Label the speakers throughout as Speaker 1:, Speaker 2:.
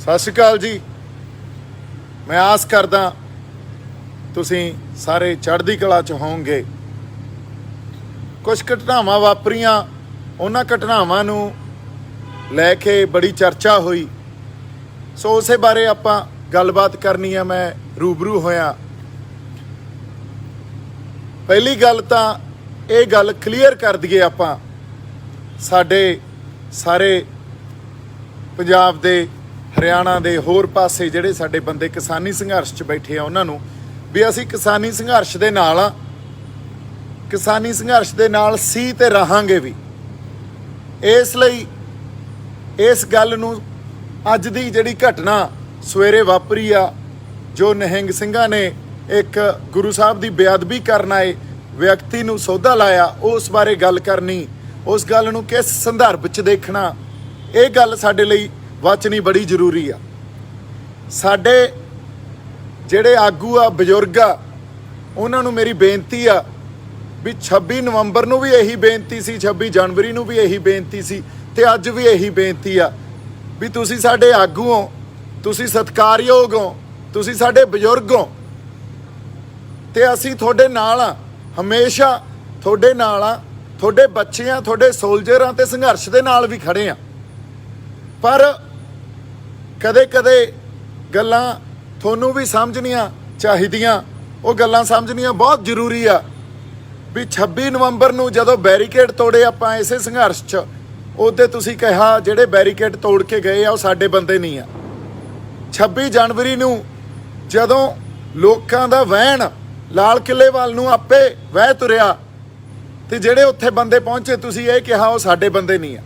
Speaker 1: ਸਤਿ ਸ਼੍ਰੀ ਅਕਾਲ ਜੀ। ਮੈਂ ਆਸ ਕਰਦਾ ਤੁਸੀਂ ਸਾਰੇ ਚੜ੍ਹਦੀ ਕਲਾ 'ਚ ਹੋਵੋਗੇ। ਕੁਝ ਘਟਨਾਵਾਂ ਵਾਪਰੀਆਂ, ਉਹਨਾਂ ਘਟਨਾਵਾਂ ਨੂੰ ਲੈ ਕੇ ਬੜੀ ਚਰਚਾ ਹੋਈ, ਸੋ ਉਸੇ ਬਾਰੇ ਆਪਾਂ ਗੱਲਬਾਤ ਕਰਨੀ ਆ। ਮੈਂ ਰੂਬਰੂ ਹੋਇਆ। ਪਹਿਲੀ ਗੱਲ ਤਾਂ ਇਹ ਗੱਲ ਕਲੀਅਰ ਕਰ ਦਈਏ ਆਪਾਂ, ਸਾਡੇ ਸਾਰੇ ਪੰਜਾਬ ਦੇ, ਹਰਿਆਣਾ ਦੇ ਹੋਰ ਪਾਸੇ ਜਿਹੜੇ ਸਾਡੇ ਬੰਦੇ ਕਿਸਾਨੀ ਸੰਘਰਸ਼ 'ਚ ਬੈਠੇ ਆ, ਉਹਨਾਂ ਨੂੰ ਵੀ ਅਸੀਂ ਕਿਸਾਨੀ ਸੰਘਰਸ਼ ਦੇ ਨਾਲ ਆ, ਕਿਸਾਨੀ ਸੰਘਰਸ਼ ਦੇ ਨਾਲ ਸੀ ਤੇ ਰਹਾਂਗੇ ਵੀ। ਇਸ ਲਈ ਇਸ ਗੱਲ ਨੂੰ, ਅੱਜ ਦੀ ਜਿਹੜੀ ਘਟਨਾ ਸਵੇਰੇ ਵਾਪਰੀ ਆ, ਜੋ ਨਿਹੰਗ ਸਿੰਘਾਂ ਨੇ ਇੱਕ ਗੁਰੂ ਸਾਹਿਬ ਦੀ ਬੇਅਦਬੀ ਕਰਨ ਆਏ ਵਿਅਕਤੀ ਨੂੰ ਸੌਦਾ ਲਾਇਆ, ਉਸ ਬਾਰੇ ਗੱਲ ਕਰਨੀ, ਉਸ ਗੱਲ ਨੂੰ ਕਿਸ ਸੰਦਰਭ 'ਚ ਦੇਖਣਾ, ਇਹ ਗੱਲ ਸਾਡੇ ਲਈ ਵਾਚਣੀ ਬੜੀ ਜ਼ਰੂਰੀ ਆ। ਸਾਡੇ ਜਿਹੜੇ ਆਗੂ ਆ, ਬਜ਼ੁਰਗ ਆ, ਉਹਨਾਂ ਨੂੰ ਮੇਰੀ ਬੇਨਤੀ ਆ ਵੀ 26 ਨਵੰਬਰ ਨੂੰ ਵੀ ਇਹੀ ਬੇਨਤੀ ਸੀ, 26 ਜਨਵਰੀ ਨੂੰ ਵੀ ਇਹੀ ਬੇਨਤੀ ਸੀ, ਤੇ ਅੱਜ ਵੀ ਇਹੀ ਬੇਨਤੀ ਆ ਵੀ ਤੁਸੀਂ ਸਾਡੇ ਆਗੂ ਹੋ, ਤੁਸੀਂ ਸਤਿਕਾਰਯੋਗ ਹੋ, ਤੁਸੀਂ ਸਾਡੇ ਬਜ਼ੁਰਗ ਹੋ, ਤੇ ਅਸੀਂ ਤੁਹਾਡੇ ਨਾਲ ਆ, ਹਮੇਸ਼ਾ ਤੁਹਾਡੇ ਨਾਲ ਆ, ਤੁਹਾਡੇ ਬੱਚੇ ਆ, ਤੁਹਾਡੇ ਸੋਲਜਰ ਆ, ਤੇ ਸੰਘਰਸ਼ ਦੇ ਨਾਲ ਵੀ ਖੜੇ ਆ। ਪਰ ਕਦੇ ਕਦੇ ਗੱਲਾਂ ਤੁਹਾਨੂੰ ਵੀ ਸਮਝਣੀਆਂ ਚਾਹੀਦੀਆਂ, ਉਹ ਗੱਲਾਂ ਸਮਝਣੀਆਂ ਬਹੁਤ ਜ਼ਰੂਰੀ ਆ ਵੀ 26 ਨਵੰਬਰ ਨੂੰ ਜਦੋਂ ਬੈਰੀਕੇਡ ਤੋੜੇ ਆਪਾਂ ਇਸੇ ਸੰਘਰਸ਼ 'ਚ, ਉਹਦੇ ਤੁਸੀਂ ਕਿਹਾ ਜਿਹੜੇ ਬੈਰੀਕੇਡ ਤੋੜ ਕੇ ਗਏ ਆ ਉਹ ਸਾਡੇ ਬੰਦੇ ਨਹੀਂ ਆ। 26 ਜਨਵਰੀ ਨੂੰ ਜਦੋਂ ਲੋਕਾਂ ਦਾ ਵਹਿਣ ਲਾਲ ਕਿਲ੍ਹੇ ਵੱਲ ਨੂੰ ਆਪੇ ਵਹਿ ਤੁਰਿਆ, ਤੇ ਜਿਹੜੇ ਉੱਥੇ ਬੰਦੇ ਪਹੁੰਚੇ, ਤੁਸੀਂ ਇਹ ਕਿਹਾ ਉਹ ਸਾਡੇ ਬੰਦੇ ਨਹੀਂ ਆ।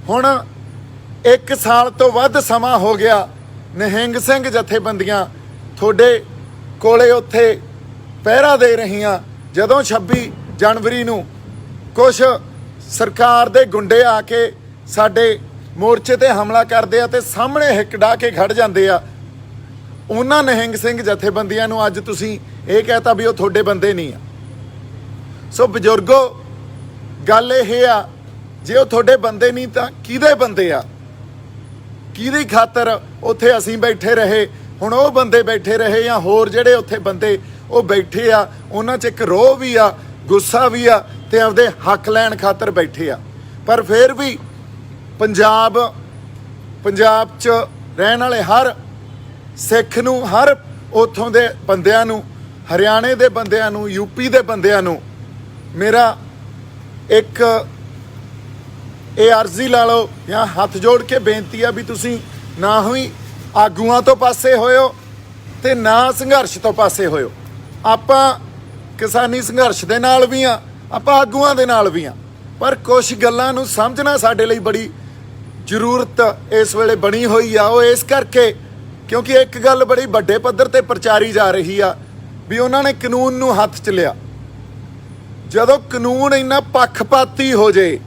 Speaker 1: ਹੁਣ 1 ਸਾਲ ਤੋਂ ਵੱਧ ਸਮਾਂ ਹੋ ਗਿਆ, ਨਿਹੰਗ ਸਿੰਘ ਜਥੇਬੰਦੀਆਂ ਤੁਹਾਡੇ ਕੋਲੇ ਉੱਥੇ ਪਹਿਰਾ ਦੇ ਰਹੀਆਂ। ਜਦੋਂ 26 ਜਨਵਰੀ ਨੂੰ ਕੁਝ ਸਰਕਾਰ ਦੇ ਗੁੰਡੇ ਆ ਕੇ ਸਾਡੇ ਮੋਰਚੇ ਤੇ ਹਮਲਾ ਕਰਦੇ ਆ ਤੇ ਸਾਹਮਣੇ ਹਿੱਕ ਡਾ ਕੇ ਖੜ ਜਾਂਦੇ ਆ, ਉਹਨਾਂ ਨਿਹੰਗ ਸਿੰਘ ਜਥੇਬੰਦੀਆਂ ਨੂੰ ਅੱਜ ਤੁਸੀਂ ਇਹ ਕਹਿਤਾ ਵੀ ਉਹ ਤੁਹਾਡੇ ਬੰਦੇ ਨਹੀਂ ਆ। ਸੋ ਬਜ਼ੁਰਗੋ, ਗੱਲ ਇਹ ਆ, ਜੇ ਉਹ ਤੁਹਾਡੇ ਬੰਦੇ ਨਹੀਂ ਤਾਂ ਕਿਹਦੇ ਬੰਦੇ ਆ? ਕਿਹਦੀ ਖਾਤਰ ਉੱਥੇ ਅਸੀਂ ਬੈਠੇ ਰਹੇ, ਹੁਣ ਉਹ ਬੰਦੇ ਬੈਠੇ ਰਹੇ, ਜਾਂ ਹੋਰ ਜਿਹੜੇ ਉੱਥੇ ਬੰਦੇ ਉਹ ਬੈਠੇ ਆ, ਉਹਨਾਂ 'ਚ ਇੱਕ ਰੋਹ ਵੀ ਆ, ਗੁੱਸਾ ਵੀ ਆ, ਤੇ ਆਪਦੇ ਹੱਕ ਲੈਣ ਖਾਤਰ ਬੈਠੇ ਆ। ਪਰ ਫਿਰ ਵੀ ਪੰਜਾਬ 'ਚ ਰਹਿਣ ਵਾਲੇ ਹਰ ਸਿੱਖ ਨੂੰ, ਹਰ ਉੱਥੋਂ ਦੇ ਬੰਦਿਆਂ ਨੂੰ, ਹਰਿਆਣੇ ਦੇ ਬੰਦਿਆਂ ਨੂੰ, ਯੂਪੀ ਦੇ ਬੰਦਿਆਂ ਨੂੰ ਮੇਰਾ ਇੱਕ ਇਹ ਅਰਜ਼ੀ ਲਾ ਲਓ ਜਾਂ ਹੱਥ ਜੋੜ ਕੇ ਬੇਨਤੀ ਆ ਵੀ ਤੁਸੀਂ ਨਾ ਹੀ ਆਗੂਆਂ ਤੋਂ ਪਾਸੇ ਹੋਇਓ ਤੇ ਨਾ ਸੰਘਰਸ਼ ਤੋਂ ਪਾਸੇ ਹੋਇਓ। ਆਪਾਂ ਕਿਸਾਨੀ ਸੰਘਰਸ਼ ਦੇ ਨਾਲ ਵੀ ਆ, ਆਪਾਂ ਆਗੂਆਂ ਦੇ ਨਾਲ ਵੀ ਆ, ਪਰ ਕੁਝ ਗੱਲਾਂ ਨੂੰ ਸਮਝਣਾ ਸਾਡੇ ਲਈ ਬੜੀ ਜ਼ਰੂਰਤ ਇਸ ਵੇਲੇ ਬਣੀ ਹੋਈ ਆ। ਉਹ ਇਸ ਕਰਕੇ ਕਿਉਂਕਿ ਇੱਕ ਗੱਲ ਬੜੀ ਵੱਡੇ ਪੱਧਰ ਤੇ ਪ੍ਰਚਾਰੀ ਜਾ ਰਹੀ ਆ ਵੀ ਉਹਨਾਂ ਨੇ ਕਾਨੂੰਨ ਨੂੰ ਹੱਥ 'ਚ ਲਿਆ। ਜਦੋਂ ਕਾਨੂੰਨ ਇੰਨਾ ਪੱਖਪਾਤੀ ਹੋ ਜੇ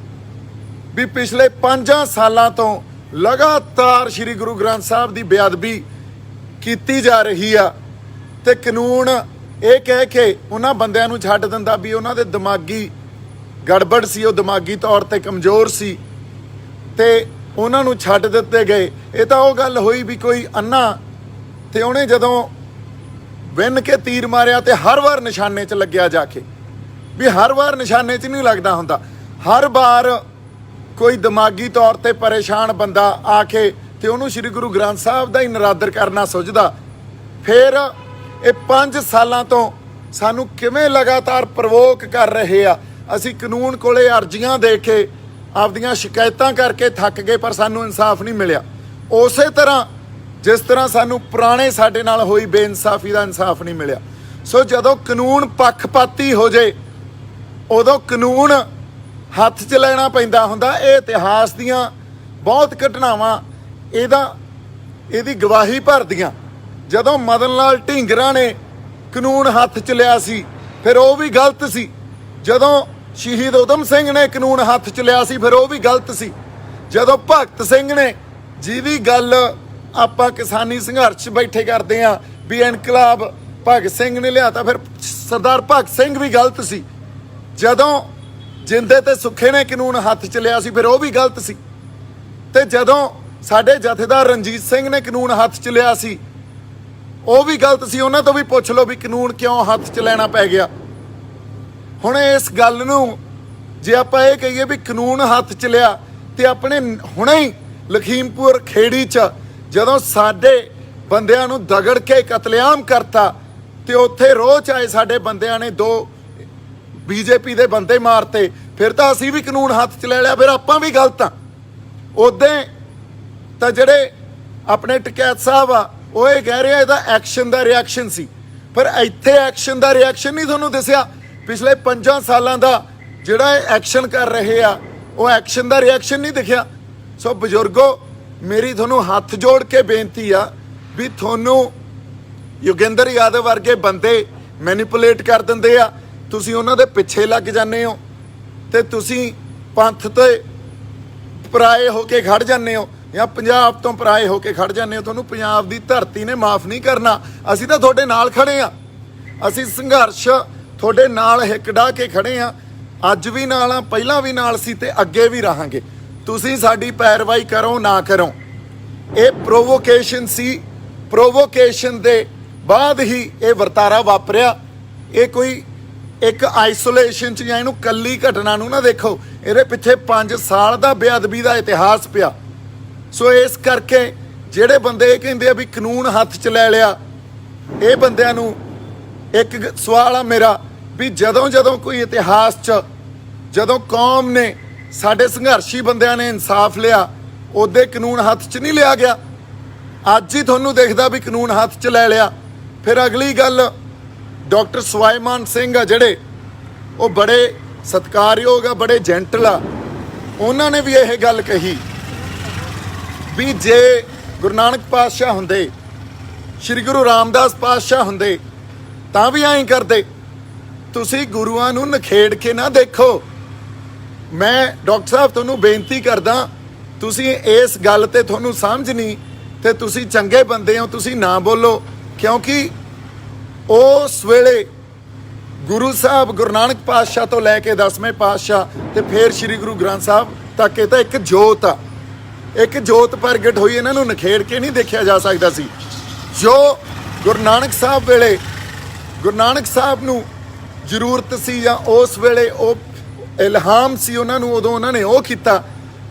Speaker 1: ਵੀ ਪਿਛਲੇ 5 ਸਾਲਾਂ ਤੋਂ ਲਗਾਤਾਰ ਸ੍ਰੀ ਗੁਰੂ ਗ੍ਰੰਥ ਸਾਹਿਬ ਦੀ ਬੇਅਦਬੀ ਕੀਤੀ ਜਾ ਰਹੀ ਆ, ਤੇ ਕਾਨੂੰਨ ਇਹ ਕਹਿ ਕੇ ਉਹਨਾਂ ਬੰਦਿਆਂ ਨੂੰ ਛੱਡ ਦਿੰਦਾ ਵੀ ਉਹਨਾਂ ਦੇ ਦਿਮਾਗੀ ਗੜਬੜ ਸੀ, ਉਹ ਦਿਮਾਗੀ ਤੌਰ ਤੇ ਕਮਜ਼ੋਰ ਸੀ, ਤੇ ਉਹਨਾਂ ਨੂੰ ਛੱਡ ਦਿੱਤੇ ਗਏ। ਇਹ ਤਾਂ ਉਹ ਗੱਲ ਹੋਈ ਵੀ ਕੋਈ ਅੰਨਾ, ਤੇ ਉਹਨੇ ਜਦੋਂ ਵਿੰਨ ਕੇ ਤੀਰ ਮਾਰਿਆ ਤੇ ਹਰ ਵਾਰ ਨਿਸ਼ਾਨੇ 'ਚ ਲੱਗਿਆ ਜਾ ਕੇ, ਵੀ ਹਰ ਵਾਰ ਨਿਸ਼ਾਨੇ 'ਚ ਨਹੀਂ ਲੱਗਦਾ ਹੁੰਦਾ। ਹਰ ਵਾਰ ਕੋਈ ਦਿਮਾਗੀ ਤੌਰ ਤੇ ਪਰੇਸ਼ਾਨ ਬੰਦਾ ਆ ਕੇ ਤੇ ਉਹਨੂੰ ਸ੍ਰੀ ਗੁਰੂ ਗ੍ਰੰਥ ਸਾਹਿਬ ਦਾ ਹੀ ਨਿਰਾਦਰ ਕਰਨਾ ਸੁਝਦਾ। ਫਿਰ ਇਹ 5 ਸਾਲਾਂ ਤੋਂ ਸਾਨੂੰ ਕਿਵੇਂ ਲਗਾਤਾਰ ਪ੍ਰਵੋਕ ਕਰ ਰਹੇ ਆ। ਅਸੀਂ ਕਾਨੂੰਨ ਕੋਲੇ ਅਰਜ਼ੀਆਂ ਦੇ ਕੇ ਆਪਦੀਆਂ ਸ਼ਿਕਾਇਤਾਂ ਕਰਕੇ ਥੱਕ ਗਏ, ਪਰ ਸਾਨੂੰ ਇਨਸਾਫ ਨਹੀਂ ਮਿਲਿਆ। ਉਸੇ ਤਰ੍ਹਾਂ ਜਿਸ ਤਰ੍ਹਾਂ ਸਾਨੂੰ ਪੁਰਾਣੇ ਸਾਡੇ ਨਾਲ ਹੋਈ ਬੇਇਨਸਾਫੀ ਦਾ ਇਨਸਾਫ ਨਹੀਂ ਮਿਲਿਆ। ਸੋ ਜਦੋਂ ਕਾਨੂੰਨ ਪੱਖਪਾਤੀ ਹੋ ਜੇ, ਉਦੋਂ ਕਾਨੂੰਨ ਹੱਥ 'ਚ ਲੈਣਾ ਪੈਂਦਾ ਹੁੰਦਾ। ਇਹ ਇਤਿਹਾਸ ਦੀਆਂ ਬਹੁਤ ਘਟਨਾਵਾਂ ਇਹਦੀ ਗਵਾਹੀ ਭਰਦੀਆਂ। ਜਦੋਂ ਮਦਨ ਲਾਲ ਢੀਂਗਰਾ ਨੇ ਕਾਨੂੰਨ ਹੱਥ 'ਚ ਲਿਆ ਸੀ, ਫਿਰ ਉਹ ਵੀ ਗਲਤ ਸੀ। ਜਦੋਂ ਸ਼ਹੀਦ ਊਧਮ ਸਿੰਘ ਨੇ ਕਾਨੂੰਨ ਹੱਥ 'ਚ ਲਿਆ ਸੀ, ਫਿਰ ਉਹ ਵੀ ਗਲਤ ਸੀ। ਜਦੋਂ ਭਗਤ ਸਿੰਘ ਨੇ, ਜਿਹਦੀ ਗੱਲ ਆਪਾਂ ਕਿਸਾਨੀ ਸੰਘਰਸ਼ 'ਚ ਬੈਠੇ ਕਰਦੇ ਆ ਵੀ ਇਨਕਲਾਬ ਭਗਤ ਸਿੰਘ ਨੇ ਲਿਆ, ਤਾਂ ਫਿਰ ਸਰਦਾਰ ਭਗਤ ਸਿੰਘ ਵੀ ਗਲਤ ਸੀ। ਜਦੋਂ ਜਿੰਦੇ ਤੇ ਸੁੱਖੇ ਨੇ ਕਾਨੂੰਨ ਹੱਥ 'ਚ ਲਿਆ ਸੀ, ਫਿਰ ਉਹ ਵੀ ਗਲਤ ਸੀ। ਤੇ ਜਦੋਂ ਸਾਡੇ ਜਥੇਦਾਰ ਰਣਜੀਤ ਸਿੰਘ ਨੇ ਕਾਨੂੰਨ ਹੱਥ 'ਚ ਲਿਆ ਸੀ, ਉਹ ਵੀ ਗਲਤ ਸੀ। ਉਹਨਾਂ ਤੋਂ ਵੀ ਪੁੱਛ ਲਓ ਵੀ ਕਾਨੂੰਨ ਕਿਉਂ ਹੱਥ 'ਚ ਲੈਣਾ ਪੈ ਗਿਆ। ਹੁਣ ਇਸ ਗੱਲ ਨੂੰ ਜੇ ਆਪਾਂ ਇਹ ਕਹੀਏ ਵੀ ਕਾਨੂੰਨ ਹੱਥ 'ਚ ਲਿਆ, ਤੇ ਆਪਣੇ ਹੁਣੇ ਹੀ ਲਖੀਮਪੁਰ ਖੇੜੀ 'ਚ ਜਦੋਂ ਸਾਡੇ ਬੰਦਿਆਂ ਨੂੰ ਦਗੜ ਕੇ ਕਤਲੇਆਮ ਕਰਤਾ, ਤੇ ਉੱਥੇ ਰੋਹ ਆਏ ਸਾਡੇ ਬੰਦਿਆਂ ਨੇ 2 ਬੀਜੇਪੀ ਦੇ ਬੰਦੇ ਮਾਰਤੇ, ਫਿਰ ਤਾਂ ਅਸੀਂ ਵੀ ਕਾਨੂੰਨ ਹੱਥ 'ਚ ਲੈ ਲਿਆ, ਫਿਰ ਆਪਾਂ ਵੀ ਗਲਤ ਆ। ਉਦੋਂ ਤਾਂ ਜਿਹੜੇ ਆਪਣੇ ਟਕੈਤ ਸਾਹਿਬ ਆ ਉਹ ਇਹ ਕਹਿ ਰਹੇ ਆ ਇਹਦਾ ਐਕਸ਼ਨ ਦਾ ਰਿਐਕਸ਼ਨ ਸੀ, ਪਰ ਇੱਥੇ ਐਕਸ਼ਨ ਦਾ ਰਿਐਕਸ਼ਨ ਨਹੀਂ ਤੁਹਾਨੂੰ ਦਿਸਿਆ। ਪਿਛਲੇ 5 ਸਾਲਾਂ ਦਾ ਜਿਹੜਾ ਇਹ ਐਕਸ਼ਨ ਕਰ ਰਹੇ ਆ ਉਹ ਐਕਸ਼ਨ ਦਾ ਰਿਐਕਸ਼ਨ ਨਹੀਂ ਦਿਖਿਆ। ਸੋ ਬਜ਼ੁਰਗੋ, ਮੇਰੀ ਤੁਹਾਨੂੰ ਹੱਥ ਜੋੜ ਕੇ ਬੇਨਤੀ ਆ ਵੀ ਤੁਹਾਨੂੰ ਯੋਗਿੰਦਰ ਯਾਦਵ ਵਰਗੇ ਬੰਦੇ ਮੈਨੀਪੂਲੇਟ ਕਰ ਦਿੰਦੇ ਆ, ਤੁਸੀਂ ਉਹਨਾਂ ਦੇ ਪਿੱਛੇ ਲੱਗ ਜਾਂਦੇ ਹੋ, ਤੇ ਤੁਸੀਂ ਪੰਥ ਤੇ ਪਰਾਏ ਹੋ ਕੇ ਖੜ ਜਾਂਦੇ ਹੋ, ਜਾਂ ਪੰਜਾਬ ਤੋਂ ਪਰਾਏ ਹੋ ਕੇ ਖੜ ਜਾਂਦੇ ਹੋ। ਤੁਹਾਨੂੰ ਪੰਜਾਬ ਦੀ ਧਰਤੀ ਨੇ ਮਾਫ ਨਹੀਂ ਕਰਨਾ। ਅਸੀਂ ਤਾਂ ਤੁਹਾਡੇ ਨਾਲ ਖੜੇ ਆ, ਅਸੀਂ ਸੰਘਰਸ਼ ਤੁਹਾਡੇ ਨਾਲ ਹਿੱਕ ਢਾਹ ਕੇ ਖੜੇ ਆ, ਅੱਜ ਵੀ ਨਾਲ ਆ, ਪਹਿਲਾਂ ਵੀ ਨਾਲ ਸੀ ਤੇ ਅੱਗੇ ਵੀ ਰਹਾਂਗੇ। ਤੁਸੀਂ ਸਾਡੀ ਪੈਰਵਾਈ ਕਰੋ ਨਾ ਕਰੋ, ਇਹ ਪ੍ਰੋਵੋਕੇਸ਼ਨ ਸੀ। ਪ੍ਰੋਵੋਕੇਸ਼ਨ ਦੇ ਬਾਅਦ ਹੀ ਇਹ ਵਰਤਾਰਾ ਵਾਪਰਿਆ। ਇਹ ਕੋਈ ਇੱਕ ਆਈਸੋਲੇਸ਼ਨ 'ਚ ਜਾਂ ਇਹਨੂੰ ਕੱਲੀ ਘਟਨਾ ਨੂੰ ਨਾ ਦੇਖੋ, ਇਹਦੇ ਪਿੱਛੇ 5 ਸਾਲ ਦਾ ਬੇਅਦਬੀ ਦਾ ਇਤਿਹਾਸ ਪਿਆ। ਸੋ ਇਸ ਕਰਕੇ ਜਿਹੜੇ ਬੰਦੇ ਇਹ ਕਹਿੰਦੇ ਆ ਵੀ ਕਾਨੂੰਨ ਹੱਥ 'ਚ ਲੈ ਲਿਆ, ਇਹ ਬੰਦਿਆਂ ਨੂੰ ਇੱਕ ਸਵਾਲ ਆ ਮੇਰਾ ਵੀ ਜਦੋਂ ਕੋਈ ਇਤਿਹਾਸ 'ਚ ਜਦੋਂ ਕੌਮ ਨੇ, ਸਾਡੇ ਸੰਘਰਸ਼ੀ ਬੰਦਿਆਂ ਨੇ ਇਨਸਾਫ ਲਿਆ, ਉਹਦੇ ਕਾਨੂੰਨ ਹੱਥ 'ਚ ਨਹੀਂ ਲਿਆ ਗਿਆ। ਅੱਜ ਹੀ ਤੁਹਾਨੂੰ ਦਿਖਦਾ ਵੀ ਕਾਨੂੰਨ ਹੱਥ 'ਚ ਲੈ ਲਿਆ। ਫਿਰ ਅਗਲੀ ਗੱਲ, ਡਾਕਟਰ ਸਵਾਈਮਾਨ ਸਿੰਘ ਆ ਜਿਹੜੇ, ਉਹ ਬੜੇ ਸਤਿਕਾਰਯੋਗ ਆ, ਬੜੇ ਜੈਂਟਲ ਆ, ਉਹਨਾਂ ਨੇ ਵੀ ਇਹ ਗੱਲ ਕਹੀ ਵੀ ਜੇ ਗੁਰੂ ਨਾਨਕ ਪਾਤਸ਼ਾਹ ਹੁੰਦੇ, ਸ਼੍ਰੀ ਗੁਰੂ ਰਾਮਦਾਸ ਪਾਤਸ਼ਾਹ ਹੁੰਦੇ ਤਾਂ ਵੀ ਐਂ ਕਰਦੇ। ਤੁਸੀਂ ਗੁਰੂਆਂ ਨੂੰ ਨਖੇੜ ਕੇ ਨਾ ਦੇਖੋ। ਮੈਂ ਡਾਕਟਰ ਸਾਹਿਬ ਤੁਹਾਨੂੰ ਬੇਨਤੀ ਕਰਦਾ, ਤੁਸੀਂ ਇਸ ਗੱਲ ਤੇ ਤੁਹਾਨੂੰ ਸਮਝ ਨਹੀਂ, ਤੇ ਤੁਸੀਂ ਚੰਗੇ ਬੰਦੇ ਹੋ, ਤੁਸੀਂ ਨਾ ਬੋਲੋ, ਕਿਉਂਕਿ ਉਸ ਵੇਲੇ ਗੁਰੂ ਸਾਹਿਬ ਗੁਰੂ ਨਾਨਕ ਪਾਤਸ਼ਾਹ ਤੋਂ ਲੈ ਕੇ 10ਵੇਂ ਪਾਤਸ਼ਾਹ ਤੇ ਫਿਰ ਸ਼੍ਰੀ ਗੁਰੂ ਗ੍ਰੰਥ ਸਾਹਿਬ ਤੱਕ ਇਹ ਤਾਂ ਇੱਕ ਜੋਤ ਆ, ਇੱਕ ਜੋਤ ਪ੍ਰਗਟ ਹੋਈ। ਇਹਨਾਂ ਨੂੰ ਨਖੇੜ ਕੇ ਨਹੀਂ ਦੇਖਿਆ ਜਾ ਸਕਦਾ ਸੀ। ਜੋ ਗੁਰੂ ਨਾਨਕ ਸਾਹਿਬ ਵੇਲੇ ਗੁਰੂ ਨਾਨਕ ਸਾਹਿਬ ਨੂੰ ਜ਼ਰੂਰਤ ਸੀ, ਜਾਂ ਉਸ ਵੇਲੇ ਉਹ ਇਲਹਾਮ ਸੀ ਉਹਨਾਂ ਨੂੰ, ਉਦੋਂ ਉਹਨਾਂ ਨੇ ਉਹ ਕੀਤਾ।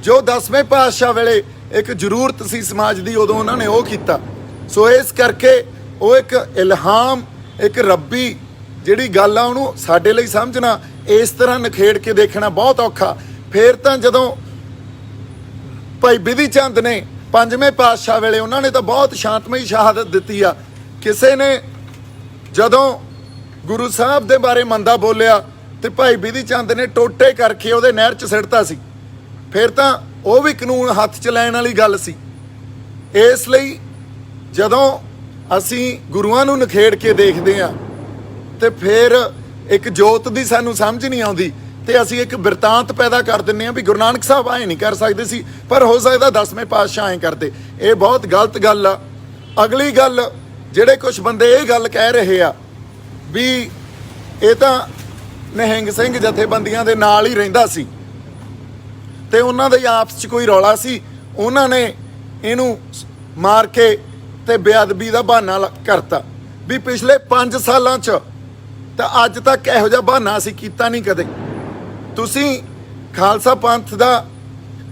Speaker 1: ਜੋ 10ਵੇਂ ਪਾਤਸ਼ਾਹ ਵੇਲੇ ਇੱਕ ਜ਼ਰੂਰਤ ਸੀ ਸਮਾਜ ਦੀ, ਉਦੋਂ ਉਹਨਾਂ ਨੇ ਉਹ ਕੀਤਾ। ਸੋ ਇਸ ਕਰਕੇ ਉਹ ਇੱਕ ਇਲਹਾਮ, ਇੱਕ ਰੱਬੀ ਜਿਹੜੀ ਗੱਲ ਆ, ਉਹਨੂੰ ਸਾਡੇ ਲਈ ਸਮਝਣਾ, ਇਸ ਤਰ੍ਹਾਂ ਨਖੇੜ ਕੇ ਦੇਖਣਾ ਬਹੁਤ ਔਖਾ। ਫਿਰ ਤਾਂ ਜਦੋਂ ਭਾਈ ਬਿਧੀ ਚੰਦ ਨੇ 5ਵੇਂ ਪਾਤਸ਼ਾਹ ਵੇਲੇ, ਉਹਨਾਂ ਨੇ ਤਾਂ ਬਹੁਤ ਸ਼ਾਂਤਮਈ ਸ਼ਹਾਦਤ ਦਿੱਤੀ ਆ। ਕਿਸੇ ਨੇ ਜਦੋਂ ਗੁਰੂ ਸਾਹਿਬ ਦੇ ਬਾਰੇ ਮੰਦਾ ਬੋਲਿਆ ਤੇ ਭਾਈ ਬਿਧੀ ਚੰਦ ਨੇ ਟੋਟੇ ਕਰਕੇ ਉਹਦੇ ਨਹਿਰ 'ਚ ਸਿੱਟਤਾ ਸੀ, ਫਿਰ ਤਾਂ ਉਹ ਵੀ ਕਾਨੂੰਨ ਹੱਥ 'ਚ ਲੈਣ ਵਾਲੀ ਗੱਲ ਸੀ। ਇਸ ਲਈ ਜਦੋਂ ਅਸੀਂ ਗੁਰੂਆਂ ਨੂੰ ਨਖੇੜ ਕੇ ਦੇਖਦੇ ਹਾਂ ਤੇ ਫਿਰ ਇੱਕ ਜੋਤ ਦੀ ਸਾਨੂੰ ਸਮਝ ਨਹੀਂ ਆਉਂਦੀ, ਤੇ ਅਸੀਂ ਇੱਕ ਬਿਰਤਾਂਤ ਪੈਦਾ ਕਰ ਦਿੰਦੇ ਹਾਂ ਵੀ ਗੁਰੂ ਨਾਨਕ ਸਾਹਿਬ ਐਂ ਨਹੀਂ ਕਰ ਸਕਦੇ ਸੀ, ਪਰ ਹੋ ਸਕਦਾ 10ਵੇਂ ਪਾਤਸ਼ਾਹ ਐਂ ਕਰਦੇ। ਇਹ ਬਹੁਤ ਗਲਤ ਗੱਲ ਆ। ਅਗਲੀ ਗੱਲ, ਜਿਹੜੇ ਕੁਝ ਬੰਦੇ ਇਹ ਗੱਲ ਕਹਿ ਰਹੇ ਆ ਵੀ ਇਹ ਤਾਂ ਨਿਹੰਗ ਸਿੰਘ ਜਥੇਬੰਦੀਆਂ ਦੇ ਨਾਲ ਹੀ ਰਹਿੰਦਾ ਸੀ ਤੇ ਉਹਨਾਂ ਦੇ ਆਪਸ 'ਚ ਕੋਈ ਰੌਲਾ ਸੀ, ਉਹਨਾਂ ਨੇ ਇਹਨੂੰ ਮਾਰ ਕੇ ਤੇ ਬੇਅਦਬੀ ਦਾ ਬਹਾਨਾ ਕਰਤਾ। ਵੀ ਪਿਛਲੇ 5 ਸਾਲਾਂ 'ਚ ਤਾਂ ਅੱਜ ਤੱਕ ਇਹੋ ਜਿਹਾ ਬਹਾਨਾ ਅਸੀਂ ਕੀਤਾ ਨਹੀਂ ਕਦੇ। ਤੁਸੀਂ ਖਾਲਸਾ ਪੰਥ ਦਾ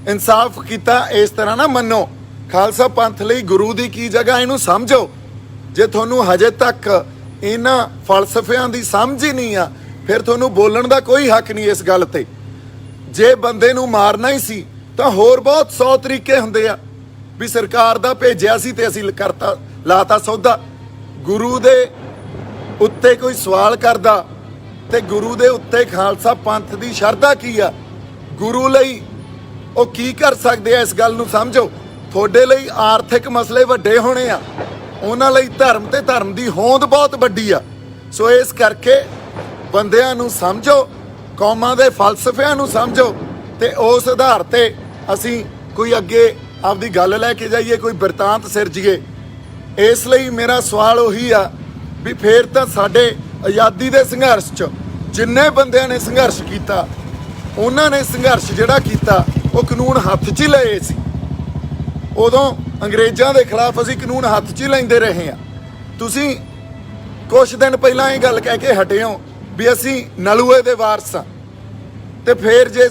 Speaker 1: ਇਨਸਾਫ ਕੀਤਾ, ਇਸ ਤਰ੍ਹਾਂ ਨਾ ਮੰਨੋ। ਖਾਲਸਾ ਪੰਥ ਲਈ ਗੁਰੂ ਦੀ ਕੀ ਜਗ੍ਹਾ, ਇਹਨੂੰ ਸਮਝੋ। ਜੇ ਤੁਹਾਨੂੰ ਹਜੇ ਤੱਕ ਇਹਨਾਂ ਫਲਸਫਿਆਂ ਦੀ ਸਮਝ ਹੀ ਨਹੀਂ ਆ, ਫਿਰ ਤੁਹਾਨੂੰ ਬੋਲਣ ਦਾ ਕੋਈ ਹੱਕ ਨਹੀਂ ਇਸ ਗੱਲ ਤੇ। ਜੇ ਬੰਦੇ ਨੂੰ ਮਾਰਨਾ ਹੀ ਸੀ ਤਾਂ ਹੋਰ ਬਹੁਤ 100 ਤਰੀਕੇ ਹੁੰਦੇ ਆ। ਵੀ ਸਰਕਾਰ ਦਾ ਭੇਜਿਆ ਸੀ ਤੇ ਅਸੀਂ ਕਰਤਾ, ਲਾਤਾ ਸੌਦਾ। ਗੁਰੂ ਦੇ ਉੱਤੇ ਕੋਈ ਸਵਾਲ ਕਰਦਾ ਤੇ ਗੁਰੂ ਦੇ ਉੱਤੇ ਖਾਲਸਾ ਪੰਥ ਦੀ ਸ਼ਰਧਾ ਕੀ ਆ, ਗੁਰੂ ਲਈ ਉਹ ਕੀ ਕਰ ਸਕਦੇ ਆ, ਇਸ ਗੱਲ ਨੂੰ ਸਮਝੋ। ਤੁਹਾਡੇ ਲਈ ਆਰਥਿਕ ਮਸਲੇ ਵੱਡੇ ਹੋਣੇ ਆ, ਉਹਨਾਂ ਲਈ ਧਰਮ ਤੇ ਧਰਮ ਦੀ ਹੋਂਦ ਬਹੁਤ ਵੱਡੀ ਆ। ਸੋ ਇਸ ਕਰਕੇ ਬੰਦਿਆਂ ਨੂੰ ਸਮਝੋ, ਕੌਮਾਂ ਦੇ ਫਲਸਫਿਆਂ ਨੂੰ ਸਮਝੋ, ਤੇ ਉਸ ਆਧਾਰ ਤੇ ਅਸੀਂ ਕੋਈ ਅੱਗੇ ਆਪਦੀ ਗੱਲ ਲੈ ਕੇ ਜਾਈਏ, ਕੋਈ ਬਿਰਤਾਂਤ ਸਿਰਜੀਏ। ਇਸ ਲਈ ਮੇਰਾ ਸਵਾਲ ਉਹੀ ਆ ਵੀ ਫੇਰ ਤਾਂ ਸਾਡੇ ਆਜ਼ਾਦੀ ਦੇ ਸੰਘਰਸ਼ 'ਚ ਜਿੰਨੇ ਬੰਦਿਆਂ ਨੇ ਸੰਘਰਸ਼ ਕੀਤਾ, ਉਹਨਾਂ ਨੇ ਸੰਘਰਸ਼ ਜਿਹੜਾ ਕੀਤਾ ਉਹ ਕਾਨੂੰਨ ਹੱਥ 'ਚ ਹੀ ਲਏ ਸੀ। ਉਦੋਂ ਅੰਗਰੇਜ਼ਾਂ ਦੇ ਖਿਲਾਫ ਅਸੀਂ ਕਾਨੂੰਨ ਹੱਥ 'ਚ ਹੀ ਲੈਂਦੇ ਰਹੇ ਹਾਂ। ਤੁਸੀਂ ਕੁਝ ਦਿਨ ਪਹਿਲਾਂ ਇਹ ਗੱਲ ਕਹਿ ਕੇ ਹਟੇ ਹੋ ਵੀ ਅਸੀਂ ਨਲੂਏ ਦੇ ਵਾਰਸ ਹਾਂ, ਤੇ ਫਿਰ ਜੇ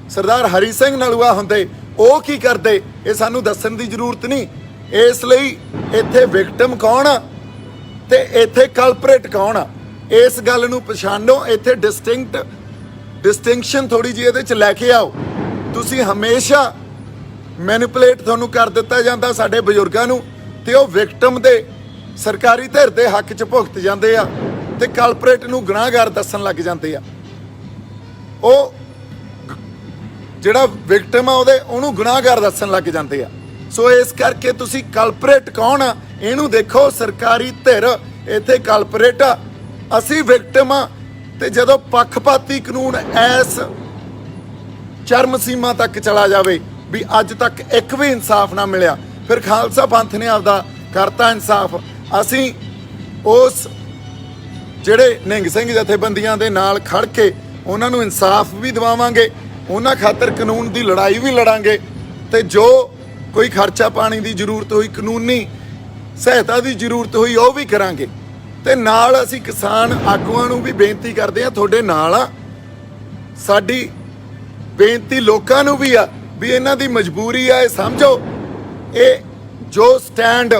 Speaker 1: ਸਰਦਾਰ ਹਰੀ ਸਿੰਘ ਨਲੂਆ ਹੁੰਦੇ ਉਹ ਕੀ ਕਰਦੇ ਇਹ ਸਾਨੂੰ ਦੱਸਣ ਦੀ ਜ਼ਰੂਰਤ ਨਹੀਂ। ਇਸ ਲਈ ਇੱਥੇ ਵਿਕਟਮ ਕੌਣ ਆ ਤੇ ਇੱਥੇ ਕਲਪਰੇਟ ਕੌਣ ਆ, ਇਸ ਗੱਲ ਨੂੰ ਪਛਾਣੋ। ਇੱਥੇ ਡਿਸਟਿੰਕਸ਼ਨ ਥੋੜੀ ਜਿਹੀ ਇਹਦੇ 'ਚ ਲੈ ਕੇ ਆਓ। ਤੁਸੀਂ ਹਮੇਸ਼ਾ ਮੈਨੀਪੂਲੇਟ ਤੁਹਾਨੂੰ ਕਰ ਦਿੱਤਾ ਜਾਂਦਾ ਸਾਡੇ ਬਜ਼ੁਰਗਾਂ ਨੂੰ, ਤੇ ਉਹ ਵਿਕਟਮ ਦੇ ਸਰਕਾਰੀ ਧਿਰ ਦੇ ਹੱਕ 'ਚ ਭੁਗਤ ਜਾਂਦੇ ਆ ਤੇ ਕਲਪਰੇਟ ਨੂੰ ਗੁਨਾਹਗਾਰ ਦੱਸਣ ਲੱਗ ਜਾਂਦੇ ਆ। ਉਹ ਜਿਹੜਾ ਵਿਕਟਮ ਆ ਉਹਨੂੰ ਗੁਨਾਹਗਾਰ ਦੱਸਣ ਲੱਗ ਜਾਂਦੇ ਆ। ਸੋ ਇਸ ਕਰਕੇ ਤੁਸੀਂ ਕਲਪਰੇਟ ਕੌਣ ਆ ਇਹਨੂੰ ਦੇਖੋ। ਸਰਕਾਰੀ ਧਿਰ ਇੱਥੇ ਕਲਪਰੇਟ ਆ, ਅਸੀਂ ਵਿਕਟਮ ਆ। ਤੇ ਜਦੋਂ ਪੱਖਪਾਤੀ ਕਾਨੂੰਨ ਐਸ ਚਰਮ ਸੀਮਾ ਤੱਕ ਚਲਾ ਜਾਵੇ ਵੀ ਅੱਜ ਤੱਕ ਇੱਕ ਵੀ ਇਨਸਾਫ ਨਾ ਮਿਲਿਆ, ਫਿਰ ਖਾਲਸਾ ਪੰਥ ਨੇ ਆਪਦਾ ਕਰਤਾ ਇਨਸਾਫ। ਅਸੀਂ ਉਸ ਜਿਹੜੇ ਨਿਹੰਗ ਸਿੰਘ ਜਥੇਬੰਦੀਆਂ ਦੇ ਨਾਲ ਖੜ ਕੇ ਉਹਨਾਂ ਨੂੰ ਇਨਸਾਫ ਵੀ ਦਿਵਾਵਾਂਗੇ, ਉਹਨਾਂ ਖਾਤਰ ਕਾਨੂੰਨ ਦੀ ਲੜਾਈ ਵੀ ਲੜਾਂਗੇ, ਤੇ ਜੋ ਕੋਈ ਖਰਚਾ ਪਾਣੀ ਦੀ ਜ਼ਰੂਰਤ ਹੋਈ, ਕਾਨੂੰਨੀ ਸਹਾਇਤਾ ਦੀ ਜ਼ਰੂਰਤ ਹੋਈ, ਉਹ ਵੀ ਕਰਾਂਗੇ। ਤੇ ਨਾਲ ਅਸੀਂ ਕਿਸਾਨ ਆਗੂਆਂ ਨੂੰ ਵੀ ਬੇਨਤੀ ਕਰਦੇ ਹਾਂ, ਤੁਹਾਡੇ ਨਾਲ ਆ। ਸਾਡੀ ਬੇਨਤੀ ਲੋਕਾਂ ਨੂੰ ਵੀ ਆ ਵੀ ਇਹਨਾਂ ਦੀ ਮਜਬੂਰੀ ਆ, ਇਹ ਸਮਝੋ। ਇਹ ਜੋ ਸਟੈਂਡ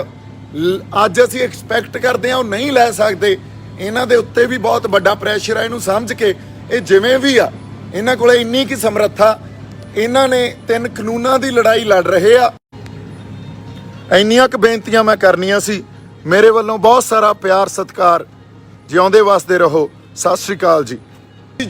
Speaker 1: ਅੱਜ ਅਸੀਂ ਐਕਸਪੈਕਟ ਕਰਦੇ ਹਾਂ ਉਹ ਨਹੀਂ ਲੈ ਸਕਦੇ। ਇਹਨਾਂ ਦੇ ਉੱਤੇ ਵੀ ਬਹੁਤ ਵੱਡਾ ਪ੍ਰੈਸ਼ਰ ਆ, ਇਹਨੂੰ ਸਮਝ ਕੇ ਇਹ ਜਿਵੇਂ ਵੀ ਆ, ਇਹਨਾਂ ਕੋਲੇ ਇੰਨੀ ਕੀ ਸਮਰੱਥਾ, ਇਹਨਾਂ ਨੇ 3 ਕਾਨੂੰਨਾਂ ਦੀ ਲੜਾਈ ਲੜ ਰਹੇ ਆ। ਇੰਨੀਆਂ ਕੁ ਬੇਨਤੀਆਂ ਮੈਂ ਕਰਨੀਆਂ ਸੀ। ਮੇਰੇ ਵੱਲੋਂ ਬਹੁਤ ਸਾਰਾ ਪਿਆਰ ਸਤਿਕਾਰ। ਜਿਉਂਦੇ ਵਸਦੇ ਰਹੋ। ਸਤਿ ਸ਼੍ਰੀ ਅਕਾਲ ਜੀ।